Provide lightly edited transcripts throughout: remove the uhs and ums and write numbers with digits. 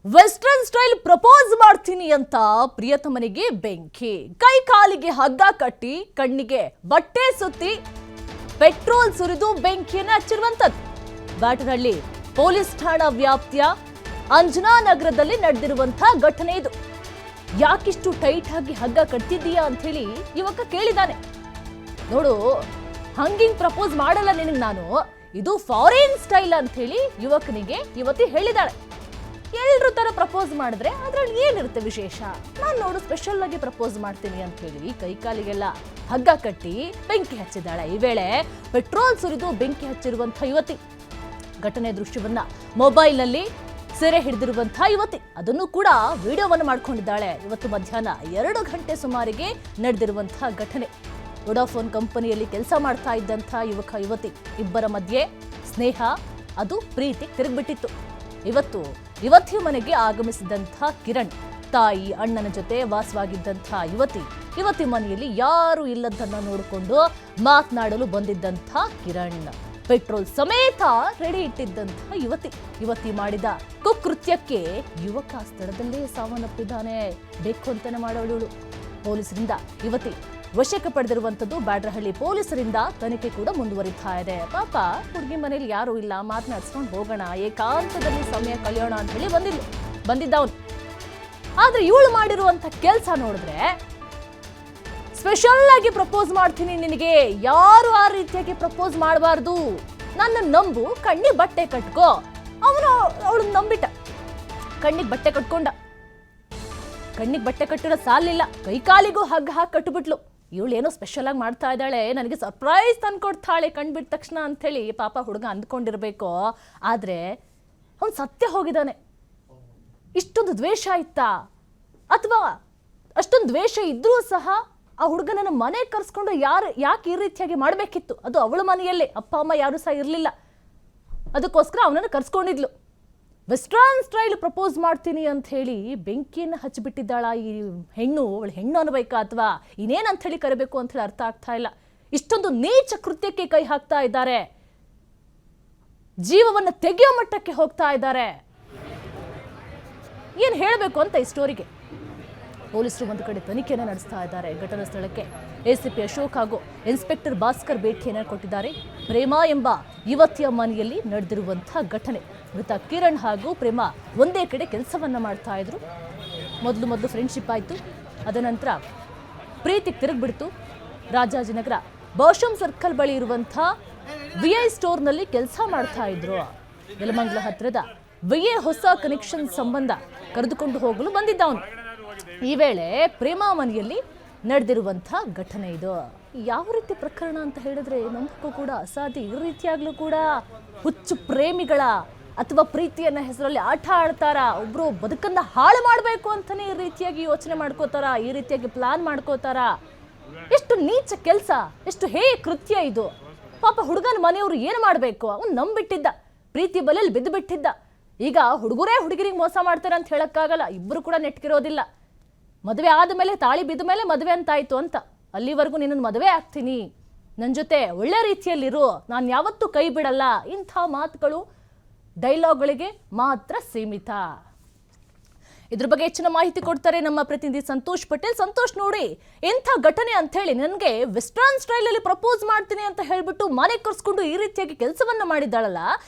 Western style propose ಮಾಡ್ತೀನಿ ಅಂತ ಪ್ರಿಯತಮನಿಗೆ ಬೆಂಕಿ, ಕೈ ಕಾಲಿಗೆ ಹಗ್ಗ ಕಟ್ಟಿ ಕಣ್ಣಿಗೆ ಬಟ್ಟೆ ಸುತ್ತಿ ಪೆಟ್ರೋಲ್ ಸುರಿದು ಬೆಂಕಿಯನ್ನು ಹಚ್ಚಿರುವಂತದ್ದು ಬ್ಯಾಟರಹಳ್ಳಿ ಪೊಲೀಸ್ ಠಾಣಾ ವ್ಯಾಪ್ತಿಯ ಅಂಜನಾ ನಗರದಲ್ಲಿ ನಡೆದಿರುವಂತಹ ಘಟನೆ ಇದು. ಯಾಕಿಷ್ಟು ಟೈಟ್ ಆಗಿ ಹಗ್ಗ ಕಟ್ತಿದ್ದೀಯಾ ಅಂತ ಹೇಳಿ ಯುವಕ ಕೇಳಿದಾನೆ. ನೋಡು, ಹಂಗಿಂಗ್ ಪ್ರಪೋಸ್ ಮಾಡಲ್ಲ ನಿನಗೆ ನಾನು, ಇದು ಫಾರಿನ್ ಸ್ಟೈಲ್ ಅಂತ ಹೇಳಿ ಯುವಕನಿಗೆ ಯುವತಿ ಹೇಳಿದಾಳೆ. ಎಲ್ರು ತರ ಪ್ರಪೋಸ್ ಮಾಡಿದ್ರೆ ಅದ್ರಲ್ಲಿ ಏನಿರುತ್ತೆ ವಿಶೇಷ? ನಾನು ನೋಡು ಸ್ಪೆಷಲ್ ಆಗಿ ಪ್ರಪೋಸ್ ಮಾಡ್ತೀನಿ ಅಂತ ಹೇಳಿ ಕೈ ಕಾಲಿಗೆಲ್ಲ ಹಗ್ಗ ಕಟ್ಟಿ ಬೆಂಕಿ ಹಚ್ಚಿದ್ದಾಳೆ. ಈ ವೇಳೆ ಪೆಟ್ರೋಲ್ ಸುರಿದು ಬೆಂಕಿ ಹಚ್ಚಿರುವಂತಹ ಯುವತಿ. ಘಟನೆ ದೃಶ್ಯವನ್ನ ಮೊಬೈಲ್ ನಲ್ಲಿ ಸೆರೆ ಹಿಡಿದಿರುವಂತಹ ಯುವತಿ, ಅದನ್ನು ಕೂಡ ವಿಡಿಯೋವನ್ನು ಮಾಡ್ಕೊಂಡಿದ್ದಾಳೆ. ಇವತ್ತು ಮಧ್ಯಾಹ್ನ 2 ಗಂಟೆ ಸುಮಾರಿಗೆ ನಡೆದಿರುವಂತಹ ಘಟನೆ. ವೊಡಾಫೋನ್ ಕಂಪನಿಯಲ್ಲಿ ಕೆಲಸ ಮಾಡ್ತಾ ಇದ್ದಂತಹ ಯುವಕ ಯುವತಿ ಇಬ್ಬರ ಮಧ್ಯೆ ಸ್ನೇಹ, ಅದು ಪ್ರೀತಿ ತಿರುಗ್ಬಿಟ್ಟಿತ್ತು. ಇವತ್ತು ಯುವತಿಯ ಮನೆಗೆ ಆಗಮಿಸಿದಂತಹ ಕಿರಣ್ ತಾಯಿ ಅಣ್ಣನ ಜೊತೆ ವಾಸವಾಗಿದ್ದಂತಹ ಯುವತಿ ಮನೆಯಲ್ಲಿ ಯಾರು ಇಲ್ಲದನ್ನ ನೋಡಿಕೊಂಡು ಮಾತನಾಡಲು ಬಂದಿದ್ದಂತಹ ಕಿರಣ್ ಪೆಟ್ರೋಲ್ ಸಮೇತ ರೆಡಿ ಇಟ್ಟಿದ್ದಂತಹ ಯುವತಿ ಮಾಡಿದ ಕುಕೃತ್ಯಕ್ಕೆ ಯುವಕ ಸ್ಥಳದಲ್ಲೇ ಸಾವನ್ನಪ್ಪಿದ್ದಾನೆ. ಬೇಕು ಅಂತಾನೆ ಮಾಡೋಳು. ಪೊಲೀಸರಿಂದ ಯುವತಿ ವಶಕ್ಕೆ ಪಡೆದಿರುವಂತದ್ದು ಬ್ಯಾಟರಹಳ್ಳಿ ಪೊಲೀಸರಿಂದ ತನಿಖೆ ಕೂಡ ಮುಂದುವರಿತಾ ಇದೆ. ಪಾಪ ಹುಡುಗಿ ಮನೇಲಿ ಯಾರು ಇಲ್ಲ, ಮಾತನಾಡ್ಸ್ಕೊಂಡು ಹೋಗೋಣ, ಏಕಾಂತದಲ್ಲಿ ಸಮಯ ಕಳೆಯೋಣ ಅಂತ ಹೇಳಿ ಬಂದಿದ್ದ ಅವನು. ಆದ್ರೆ ಇವಳು ಮಾಡಿರುವಂತ ಕೆಲಸ ನೋಡಿದ್ರೆ ಸ್ಪೆಷಲ್ ಆಗಿ ಪ್ರಪೋಸ್ ಮಾಡ್ತೀನಿ ನಿನಗೆ, ಯಾರು ಆ ರೀತಿಯಾಗಿ ಪ್ರಪೋಸ್ ಮಾಡಬಾರ್ದು, ನನ್ನ ನಂಬು, ಕಣ್ಣಿಗೆ ಬಟ್ಟೆ ಕಟ್ಕೋ. ಅವಳು ನಂಬಿಟ್ಟ, ಕಣ್ಣಿಗೆ ಬಟ್ಟೆ ಕಟ್ಕೊಂಡ. ಕಣ್ಣಿಗೆ ಬಟ್ಟೆ ಕಟ್ಟಿರೋ ಸಾಲಿಲ್ಲ, ಕೈ ಕಾಲಿಗೂ ಹಗ್ಗ ಹಾಕಿ ಕಟ್ಟುಬಿಟ್ಲು. ಇವಳು ಏನೋ ಸ್ಪೆಷಲ್ ಆಗಿ ಮಾಡ್ತಾ ಇದ್ದಾಳೆ, ನನಗೆ ಸರ್ಪ್ರೈಸ್ ತಂದ್ಕೊಡ್ತಾಳೆ ಕಣ್ಬಿಟ್ಟ ತಕ್ಷಣ ಅಂಥೇಳಿ ಪಾಪ ಹುಡುಗ ಅಂದ್ಕೊಂಡಿರ್ಬೇಕು. ಆದ್ರೆ ಅವನು ಸತ್ಯ ಹೋಗಿದ್ದಾನೆ. ಇಷ್ಟೊಂದು ದ್ವೇಷ ಇತ್ತಾ, ಅಥವಾ ಅಷ್ಟೊಂದು ದ್ವೇಷ ಇದ್ರೂ ಸಹ ಆ ಹುಡುಗನನ್ನು ಮನೆ ಕರ್ಸ್ಕೊಂಡು ಯಾಕೆ ಈ ರೀತಿಯಾಗಿ ಮಾಡಬೇಕಿತ್ತು? ಅದು ಅವಳ ಮನೆಯಲ್ಲೇ, ಅಪ್ಪ ಅಮ್ಮ ಯಾರು ಸಹ ಇರಲಿಲ್ಲ, ಅದಕ್ಕೋಸ್ಕರ ಅವನನ್ನು ಕರ್ಸ್ಕೊಂಡಿದ್ಲು. ವೆಸ್ಟರ್ನ್ ಸ್ಟೈಲ್ ಪ್ರಪೋಸ್ ಮಾಡ್ತೀನಿ ಅಂತ ಹೇಳಿ ಬೆಂಕಿಯನ್ನು ಹಚ್ಚಿಬಿಟ್ಟಿದ್ದಾಳ ಈ ಹೆಣ್ಣು. ಅವಳು ಹೆಣ್ಣು ಅನ್ಬೇಕಾ ಅಥವಾ ಇನ್ನೇನಂತ ಹೇಳಿ ಕರಿಬೇಕು ಅಂತ ಹೇಳಿ ಅರ್ಥ ಆಗ್ತಾ ಇಲ್ಲ. ಇಷ್ಟೊಂದು ನೀಚ ಕೃತ್ಯಕ್ಕೆ ಕೈ ಹಾಕ್ತಾ ಇದ್ದಾರೆ, ಜೀವವನ್ನು ತೆಗೆಯೋ ಮಟ್ಟಕ್ಕೆ ಹೋಗ್ತಾ ಇದ್ದಾರೆ. ಏನ್ ಹೇಳಬೇಕು ಅಂತ ಈ ಸ್ಟೋರಿಗೆ ಪೊಲೀಸರು ಒಂದು ಕಡೆ ತನಿಖೆಯನ್ನು ನಡೆಸ್ತಾ ಇದ್ದಾರೆ. ಘಟನಾ ಸ್ಥಳಕ್ಕೆ ಎಸಿಪಿ ಅಶೋಕ್ ಹಾಗೂ ಇನ್ಸ್ಪೆಕ್ಟರ್ ಭಾಸ್ಕರ್ ಭೇಟಿಯನ್ನು ಕೊಟ್ಟಿದ್ದಾರೆ. ಪ್ರೇಮಾ ಎಂಬ ಯುವತಿಯ ಮನೆಯಲ್ಲಿ ನಡೆದಿರುವಂತಹ ಘಟನೆ. ಮೃತ ಕಿರಣ್ ಹಾಗೂ ಪ್ರೇಮಾ ಒಂದೇ ಕಡೆ ಕೆಲಸವನ್ನ ಮಾಡ್ತಾ ಇದ್ರು. ಮೊದಲು ಫ್ರೆಂಡ್ಶಿಪ್ ಆಯಿತು, ಅದನಂತರ ಪ್ರೀತಿಗೆ ತಿರುಗ್ಬಿಡ್ತು. ರಾಜಾಜಿನಗರ ಬಹುಶಂ ಸರ್ಕಲ್ ಬಳಿ ಇರುವಂತಹ ವಿಐ ಸ್ಟೋರ್ನಲ್ಲಿ ಕೆಲಸ ಮಾಡ್ತಾ ಇದ್ರು. ಯಲಮಂಗಲ ಹತ್ತಿರದ ವಿಐ ಹೊಸ ಕನೆಕ್ಷನ್ ಸಂಬಂಧ ಕರೆದುಕೊಂಡು ಹೋಗಲು ಬಂದಿದ್ದ ಅವನು. ಈ ವೇಳೆ ಪ್ರೇಮಾ ಮನೆಯಲ್ಲಿ ನಡೆದಿರುವಂತಹ ಘಟನೆ ಇದು. ಯಾವ ರೀತಿ ಪ್ರಕರಣ ಅಂತ ಹೇಳಿದ್ರೆ ನಂಬಕ್ಕೂ ಕೂಡ ಅಸಾಧ್ಯ. ಈ ರೀತಿಯಾಗ್ಲೂ ಕೂಡ ಹುಚ್ಚು ಪ್ರೇಮಿಗಳ ಅಥವಾ ಪ್ರೀತಿಯನ್ನ ಹೆಸರಲ್ಲಿ ಆಟ ಆಡ್ತಾರ, ಒಬ್ರು ಬದುಕನ್ನ ಹಾಳು ಮಾಡಬೇಕು ಅಂತಾನೆ ಈ ರೀತಿಯಾಗಿ ಯೋಚನೆ ಮಾಡ್ಕೋತಾರ, ಈ ರೀತಿಯಾಗಿ ಪ್ಲಾನ್ ಮಾಡ್ಕೋತಾರ. ಎಷ್ಟು ನೀಚ ಕೆಲಸ, ಎಷ್ಟು ಹೇಯ ಕೃತ್ಯ ಇದು. ಪಾಪ ಹುಡುಗನ ಮನೆಯವರು ಏನು ಮಾಡಬೇಕು? ಅವನು ನಂಬಿಟ್ಟಿದ್ದ, ಪ್ರೀತಿ ಬಲೆಯಲ್ಲಿ ಬಿದ್ದು ಬಿಟ್ಟಿದ್ದ. ಈಗ ಹುಡುಗರೇ ಹುಡುಗಿರಿಗೆ ಮೋಸ ಮಾಡ್ತಾರೆ ಅಂತ ಹೇಳಕ್ಕಾಗಲ್ಲ, ಇಬ್ಬರು ಕೂಡ ನೆಟ್ಕಿರೋದಿಲ್ಲ. ಮದುವೆ ಆದಮೇಲೆ, ತಾಳಿ ಬಿದ್ದ ಮೇಲೆ ಮದುವೆ ಅಂತಾಯ್ತು ಅಂತ, ಅಲ್ಲಿವರೆಗೂ ನಿನ್ನನ್ನು ಮದುವೆ ಆಗ್ತೀನಿ, ನನ್ನ ಜೊತೆ ಒಳ್ಳೆ ರೀತಿಯಲ್ಲಿರು, ನಾನು ಯಾವತ್ತೂ ಕೈ ಬಿಡಲ್ಲ, ಇಂಥ ಮಾತುಗಳು ಡೈಲಾಗ್ಗಳಿಗೆ ಮಾತ್ರ ಸೀಮಿತ. ಇದ್ರ ಬಗ್ಗೆ ಹೆಚ್ಚಿನ ಮಾಹಿತಿ ಕೊಡ್ತಾರೆ ನಮ್ಮ ಪ್ರತಿನಿಧಿ ಸಂತೋಷ್ ಪಟೇಲ್. ಸಂತೋಷ್, ನೋಡಿ ಎಂಥ ಘಟನೆ ಅಂತ ಹೇಳಿ, ನನಗೆ ವೆಸ್ಟರ್ನ್ ಸ್ಟೈಲ್ ಅಲ್ಲಿ ಪ್ರಪೋಸ್ ಮಾಡ್ತೀನಿ ಅಂತ ಹೇಳ್ಬಿಟ್ಟು ಮನೆ ಕರ್ಸ್ಕೊಂಡು ಈ ರೀತಿಯಾಗಿ ಕೆಲಸವನ್ನ ಮಾಡಿದ್ದಾಳಲ್ಲ,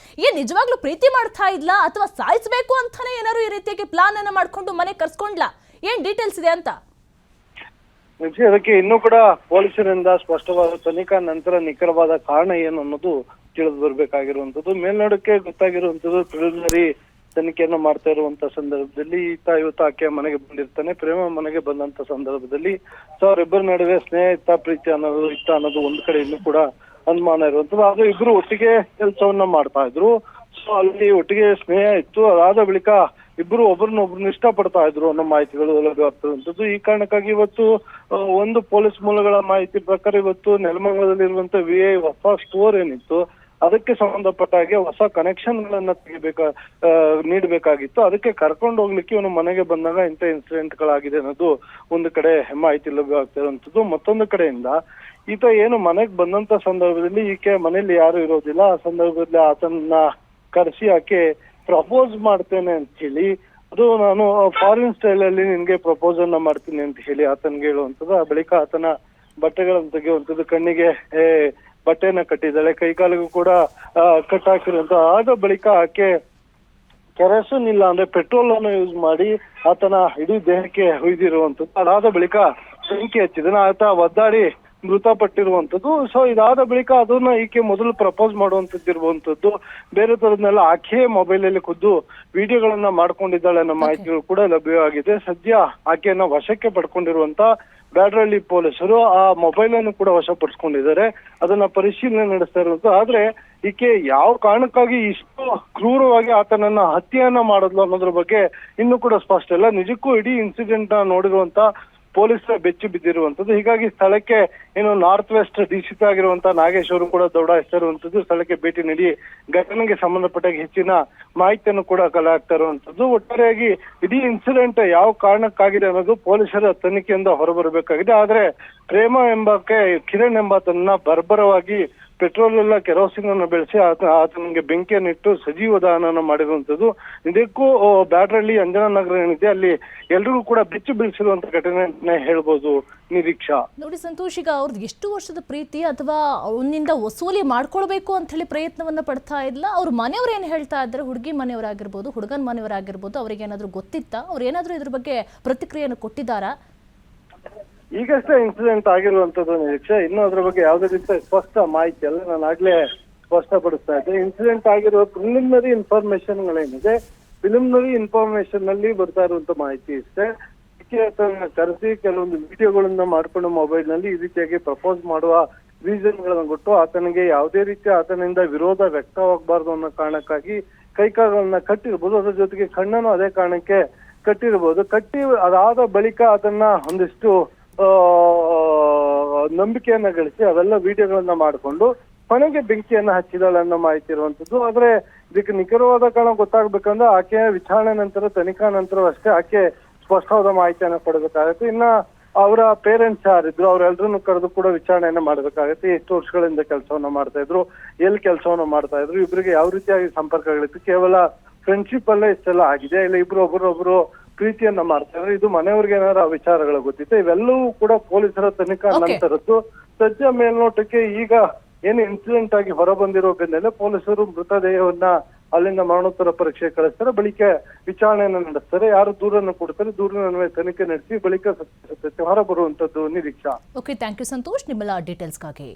ಏನ್ ನಿಜವಾಗ್ಲೂ ಪ್ರೀತಿ ಮಾಡ್ತಾ ಇದ್ಲಾ ಅಥವಾ ಸಾಯಿಸಬೇಕು ಅಂತಾನೆ ಏನಾದ್ರು ಈ ರೀತಿಯಾಗಿ ಪ್ಲಾನ್ ಅನ್ನ ಮಾಡ್ಕೊಂಡು ಮನೆ ಕರ್ಸ್ಕೊಂಡ್ಲಾ? ಏನ್ ಡೀಟೇಲ್ಸ್ ಇದೆ ಅಂತ? ಅದಕ್ಕೆ ಇನ್ನೂ ಕೂಡ ಪೊಲೀಸರಿಂದ ಸ್ಪಷ್ಟವಾದ ತನಿಖಾ ನಂತರ ನಿಖರವಾದ ಕಾರಣ ಏನು ಅನ್ನೋದು ತಿಳಿದು ಬರ್ಬೇಕಾಗಿರುವಂತದ್ದು. ಮೇಲ್ನೋಡಕ್ಕೆ ಗೊತ್ತಾಗಿರುವಂತದ್ದು ಪ್ರಿಲಿಮಿನರಿ ತನಿಖೆಯನ್ನು ಮಾಡ್ತಾ ಇರುವಂತ ಸಂದರ್ಭದಲ್ಲಿ ಇವತ್ತು ಆಕೆ ಮನೆಗೆ ಬಂದಿರ್ತಾನೆ. ಪ್ರೇಮ ಮನೆಗೆ ಬಂದಂತ ಸಂದರ್ಭದಲ್ಲಿ ಅವರಿಬ್ಬರ ನಡುವೆ ಸ್ನೇಹ ಪ್ರೀತಿ ಅನ್ನೋದು ಒಂದ್ ಕಡೆ ಇನ್ನೂ ಕೂಡ ಅನುಮಾನ ಇರುವಂತದ್ದು. ಆದ್ರೆ ಇಬ್ರು ಒಟ್ಟಿಗೆ ಕೆಲಸವನ್ನ ಮಾಡ್ತಾ ಇದ್ರು. ಸೊ ಅಲ್ಲಿ ಒಟ್ಟಿಗೆ ಸ್ನೇಹ ಇತ್ತು. ಅದಾದ ಬಳಿಕ ಇಬ್ರು ಒಬ್ರನ್ನೊಬ್ರನ್ನ ಇಷ್ಟಪಡ್ತಾ ಇದ್ರು ಅನ್ನೋ ಮಾಹಿತಿಗಳು ಲಭ್ಯವಾಗ್ತಿರುವಂತದ್ದು. ಈ ಕಾರಣಕ್ಕಾಗಿ ಇವತ್ತು ಒಂದು ಪೊಲೀಸ್ ಮೂಲಗಳ ಮಾಹಿತಿ ಪ್ರಕಾರ ಇವತ್ತು ನೆಲಮಂಗಲದಲ್ಲಿರುವಂತ ವಿಐ ಹೊಸ ಸ್ಟೋರ್ ಏನಿತ್ತು ಅದಕ್ಕೆ ಸಂಬಂಧಪಟ್ಟ ಹಾಗೆ ಹೊಸ ಕನೆಕ್ಷನ್ ಗಳನ್ನ ನೀಡಬೇಕಾಗಿತ್ತು. ಅದಕ್ಕೆ ಕರ್ಕೊಂಡು ಹೋಗ್ಲಿಕ್ಕೆ ಇವನು ಮನೆಗೆ ಬಂದಾಗ ಇಂಥ ಇನ್ಸಿಡೆಂಟ್ ಗಳಾಗಿದೆ ಅನ್ನೋದು ಒಂದು ಕಡೆ ಮಾಹಿತಿ ಲಭ್ಯವಾಗ್ತಿರುವಂತದ್ದು. ಮತ್ತೊಂದು ಕಡೆಯಿಂದ ಈತ ಏನು ಮನೆಗೆ ಬಂದಂತ ಸಂದರ್ಭದಲ್ಲಿ ಈಕೆ ಮನೇಲಿ ಯಾರು ಇರೋದಿಲ್ಲ. ಆ ಸಂದರ್ಭದಲ್ಲಿ ಆತನ ಕರೆಸಿ ಆಕೆ ಪ್ರಪೋಸ್ ಮಾಡ್ತೇನೆ ಅಂತ ಹೇಳಿ ಅದು ನಾನು ಫಾರಿನ್ ಸ್ಟೈಲ್ ಅಲ್ಲಿ ನಿನ್ಗೆ ಪ್ರಪೋಸ್ ಅನ್ನ ಮಾಡ್ತೀನಿ ಅಂತ ಹೇಳಿ ಆತನ್ಗೆ ಹೇಳುವಂಥದ್ದು. ಆ ಬಳಿಕ ಆತನ ಬಟ್ಟೆಗಳನ್ನು ತೆಗೆಯುವಂಥದ್ದು, ಕಣ್ಣಿಗೆ ಬಟ್ಟೆಯನ್ನ ಕಟ್ಟಿದ್ದಾಳೆ, ಕೈಕಾಲಿಗೂ ಕೂಡ ಕಟ್ ಹಾಕಿರುವಂತ. ಆದ ಬಳಿಕ ಆಕೆ ಕೆರಸಿನ್ ಇಲ್ಲ ಅಂದ್ರೆ ಪೆಟ್ರೋಲ್ ಅನ್ನು ಯೂಸ್ ಮಾಡಿ ಆತನ ಇಡೀ ದೇಹಕ್ಕೆ ಹುಯ್ದಿರುವಂಥದ್ದು. ಅದಾದ ಬಳಿಕ ಬೆಂಕಿ ಹಚ್ಚಿದನ, ಆತ ಒದ್ದಾಡಿ ಮೃತಪಟ್ಟಿರುವಂಥದ್ದು. ಸೊ ಇದಾದ ಬಳಿಕ ಅದನ್ನ ಈಕೆ ಮೊದಲು ಪ್ರಪೋಸ್ ಮಾಡುವಂಥದ್ದು ಇರುವಂತದ್ದು. ಬೇರೆ ತರದ್ನೆಲ್ಲ ಆಕೆಯೇ ಮೊಬೈಲ್ ಅಲ್ಲಿ ಖುದ್ದು ವಿಡಿಯೋಗಳನ್ನ ಮಾಡ್ಕೊಂಡಿದ್ದಾಳೆ ಅನ್ನೋ ಮಾಹಿತಿಗಳು ಕೂಡ ಲಭ್ಯವಾಗಿದೆ. ಸದ್ಯ ಆಕೆಯನ್ನ ವಶಕ್ಕೆ ಪಡ್ಕೊಂಡಿರುವಂತ ಬ್ಯಾಡ್ರಳ್ಳಿ ಪೊಲೀಸರು ಆ ಮೊಬೈಲ್ ಅನ್ನು ಕೂಡ ವಶಪಡಿಸ್ಕೊಂಡಿದ್ದಾರೆ. ಅದನ್ನ ಪರಿಶೀಲನೆ ನಡೆಸ್ತಾ ಇರುವಂತ. ಆದ್ರೆ ಈಕೆ ಯಾವ ಕಾರಣಕ್ಕಾಗಿ ಇಷ್ಟು ಕ್ರೂರವಾಗಿ ಆತನನ್ನ ಹತ್ಯೆಯನ್ನ ಮಾಡಿದ್ಲು ಅನ್ನೋದ್ರ ಬಗ್ಗೆ ಇನ್ನೂ ಕೂಡ ಸ್ಪಷ್ಟ ಇಲ್ಲ. ನಿಜಕ್ಕೂ ಇಡೀ ಇನ್ಸಿಡೆಂಟ್ ನೋಡಿರುವಂತ ಪೊಲೀಸರ ಬೆಚ್ಚಿ ಬಿದ್ದಿರುವಂತದ್ದು. ಹೀಗಾಗಿ ಸ್ಥಳಕ್ಕೆ ಏನು ನಾರ್ತ್ ವೆಸ್ಟ್ ಡಿಸಿಪಿ ಆಗಿರುವಂತ ನಾಗೇಶ್ ಅವರು ಕೂಡ ದೌಡಾಯಿಸ್ತಾ ಇರುವಂತದ್ದು. ಸ್ಥಳಕ್ಕೆ ಭೇಟಿ ನೀಡಿ ಘಟನೆಗೆ ಸಂಬಂಧಪಟ್ಟ ಹೆಚ್ಚಿನ ಮಾಹಿತಿಯನ್ನು ಕೂಡ ಕಲೆ ಹಾಕ್ತಾ ಇರುವಂತದ್ದು. ಒಟ್ಟಾರೆಯಾಗಿ ಇಡೀ ಇನ್ಸಿಡೆಂಟ್ ಯಾವ ಕಾರಣಕ್ಕಾಗಿದೆ ಅನ್ನೋದು ಪೊಲೀಸರ ತನಿಖೆಯಿಂದ ಹೊರಬರಬೇಕಾಗಿದೆ. ಆದ್ರೆ ಪ್ರೇಮ ಎಂಬಕ್ಕೆ ಕಿರಣ್ ಎಂಬಾತನ್ನ ಬರ್ಬರವಾಗಿ ಪೆಟ್ರೋಲ್ ಎಲ್ಲ ಕೆರೋಸಿನ್ ಅನ್ನು ಬೆಳೆಸಿ ಆತನಿಗೆ ಬೆಂಕಿಯನ್ನಿಟ್ಟು ಸಜೀವ ದಹನ ಮಾಡಿರುವಂತದ್ದು. ಇದಕ್ಕೂ ಬ್ಯಾಡ್ರಳ್ಳಿ ಅಂಜನಾ ನಗರ ಏನಿದೆ ಅಲ್ಲಿ ಎಲ್ರಿಗೂ ಕೂಡ ಬೆಚ್ಚು ಬೀಳಿಸಿರುವಂತ ಘಟನೆ ಹೇಳ್ಬೋದು ನಿರೀಕ್ಷಾ. ನೋಡಿ ಸಂತೋಷ್, ಈಗ ಅವ್ರದ್ದು ಎಷ್ಟು ವರ್ಷದ ಪ್ರೀತಿ ಅಥವಾ ಅವನಿಂದ ವಸೂಲಿ ಮಾಡ್ಕೊಳ್ಬೇಕು ಅಂತ ಹೇಳಿ ಪ್ರಯತ್ನವನ್ನ ಪಡ್ತಾ ಇಲ್ಲ. ಅವ್ರ ಮನೆಯವ್ರು ಏನ್ ಹೇಳ್ತಾ ಇದ್ದಾರೆ, ಹುಡುಗಿ ಮನೆಯವರಾಗಿರ್ಬೋದು ಹುಡುಗನ ಮನೆಯವರಾಗಿರ್ಬೋದು, ಅವ್ರಿಗೆ ಏನಾದ್ರು ಗೊತ್ತಿತ್ತಾ, ಅವ್ರು ಏನಾದ್ರು ಇದ್ರ ಬಗ್ಗೆ ಪ್ರತಿಕ್ರಿಯೆಯನ್ನು ಕೊಟ್ಟಿದ್ದಾರಾ? ಈಗಷ್ಟೇ ಇನ್ಸಿಡೆಂಟ್ ಆಗಿರುವಂತದ್ದು ನಿರೀಕ್ಷೆ. ಇನ್ನು ಅದ್ರ ಬಗ್ಗೆ ಯಾವುದೇ ರೀತಿಯ ಸ್ಪಷ್ಟ ಮಾಹಿತಿ ಅಲ್ಲ. ನಾನು ಆಗ್ಲೇ ಸ್ಪಷ್ಟಪಡಿಸ್ತಾ ಇದ್ದೆ. ಇನ್ಸಿಡೆಂಟ್ ಆಗಿರುವ ಪ್ರಿಲಿಮಿನರಿ ಇನ್ಫಾರ್ಮೇಶನ್ಗಳೇನಿದೆ, ಪ್ರಿಲಿಮಿನರಿ ಇನ್ಫಾರ್ಮೇಶನ್ ನಲ್ಲಿ ಬರ್ತಾ ಇರುವಂತ ಮಾಹಿತಿ ಇಷ್ಟೇ. ಕರೆಸಿ ಕೆಲವೊಂದು ವಿಡಿಯೋಗಳನ್ನ ಮಾಡ್ಕೊಂಡು ಮೊಬೈಲ್ ನಲ್ಲಿ ಈ ರೀತಿಯಾಗಿ ಪ್ರಪೋಸ್ ಮಾಡುವ ರೀಸನ್ಗಳನ್ನ ಕೊಟ್ಟು ಆತನಿಗೆ ಯಾವುದೇ ರೀತಿಯ ಆತನಿಂದ ವಿರೋಧ ವ್ಯಕ್ತವಾಗಬಾರ್ದು ಅನ್ನೋ ಕಾರಣಕ್ಕಾಗಿ ಕೈಕಾಲುಗಳನ್ನ ಕಟ್ಟಿರ್ಬೋದು. ಅದ್ರ ಜೊತೆಗೆ ಕಣ್ಣನ್ನು ಅದೇ ಕಾರಣಕ್ಕೆ ಕಟ್ಟಿರ್ಬೋದು. ಕಟ್ಟಿ ಅದಾದ ಬಳಿಕ ಅದನ್ನ ಒಂದಿಷ್ಟು ನಂಬಿಕೆಯನ್ನ ಗಳಿಸಿ ಅವೆಲ್ಲ ವಿಡಿಯೋಗಳನ್ನ ಮಾಡಿಕೊಂಡು ಕೊನೆಗೆ ಬೆಂಕಿಯನ್ನ ಹಚ್ಚಿದಾಳೆ ಅನ್ನೋ ಮಾಹಿತಿ ಇರುವಂತದ್ದು. ಆದ್ರೆ ಇದಕ್ಕೆ ನಿಖರವಾದ ಕಾರಣ ಗೊತ್ತಾಗ್ಬೇಕಂದ್ರೆ ಆಕೆಯ ವಿಚಾರಣೆ ನಂತರ, ತನಿಖಾ ನಂತರ ಅಷ್ಟೇ ಆಕೆ ಸ್ಪಷ್ಟವಾದ ಮಾಹಿತಿಯನ್ನ ಕೊಡಬೇಕಾಗತ್ತೆ. ಇನ್ನ ಅವರ ಪೇರೆಂಟ್ಸ್ ಯಾರಿದ್ರು ಅವ್ರೆಲ್ರನ್ನು ಕರೆದು ಕೂಡ ವಿಚಾರಣೆಯನ್ನ ಮಾಡ್ಬೇಕಾಗತ್ತೆ. ಎಷ್ಟು ವರ್ಷಗಳಿಂದ ಕೆಲಸವನ್ನ ಮಾಡ್ತಾ ಇದ್ರು, ಎಲ್ಲಿ ಕೆಲಸವನ್ನ ಮಾಡ್ತಾ ಇದ್ರು, ಇಬ್ಬರಿಗೆ ಯಾವ ರೀತಿಯಾಗಿ ಸಂಪರ್ಕಗಳಿತ್ತು, ಕೇವಲ ಫ್ರೆಂಡ್ಶಿಪ್ ಅಲ್ಲೇ ಇಷ್ಟೆಲ್ಲ ಆಗಿದೆ, ಇಲ್ಲ ಇಬ್ರು ಒಬ್ಬರೊಬ್ರು ಪ್ರೀತಿಯನ್ನ ಮಾಡ್ತಾ ಇದ್ರು, ಇದು ಮನೆಯವ್ರಿಗೆ ಏನಾರ ವಿಚಾರಗಳು ಗೊತ್ತಿತ್ತು, ಇವೆಲ್ಲವೂ ಕೂಡ ಪೊಲೀಸರ ತನಿಖಾ ನಂತರದ್ದು. ಸದ್ಯ ಮೇಲ್ನೋಟಕ್ಕೆ ಈಗ ಏನು ಇನ್ಸಿಡೆಂಟ್ ಆಗಿ ಹೊರ ಬಂದಿರೋ ಬೆನ್ನಲ್ಲೇ ಪೊಲೀಸರು ಮೃತದೇಹವನ್ನ ಅಲ್ಲಿಂದ ಮರಣೋತ್ತರ ಪರೀಕ್ಷೆ ಕಳಿಸ್ತಾರೆ. ಬಳಿಕ ವಿಚಾರಣೆಯನ್ನ ನಡೆಸ್ತಾರೆ. ಯಾರು ದೂರನ್ನು ಕೊಡ್ತಾರೆ, ದೂರಿನ ತನಿಖೆ ನಡೆಸಿ ಬಳಿಕ ಸತ್ಯಾಸತ್ಯತೆ ಹೊರ ಬರುವಂತದ್ದು ನಿರೀಕ್ಷಾ. ಓಕೆ, ಥ್ಯಾಂಕ್ ಯು ಸಂತೋಷ್ ನಿಮ್ಮೆಲ್ಲ ಡೀಟೇಲ್ಸ್ಗಾಗಿ.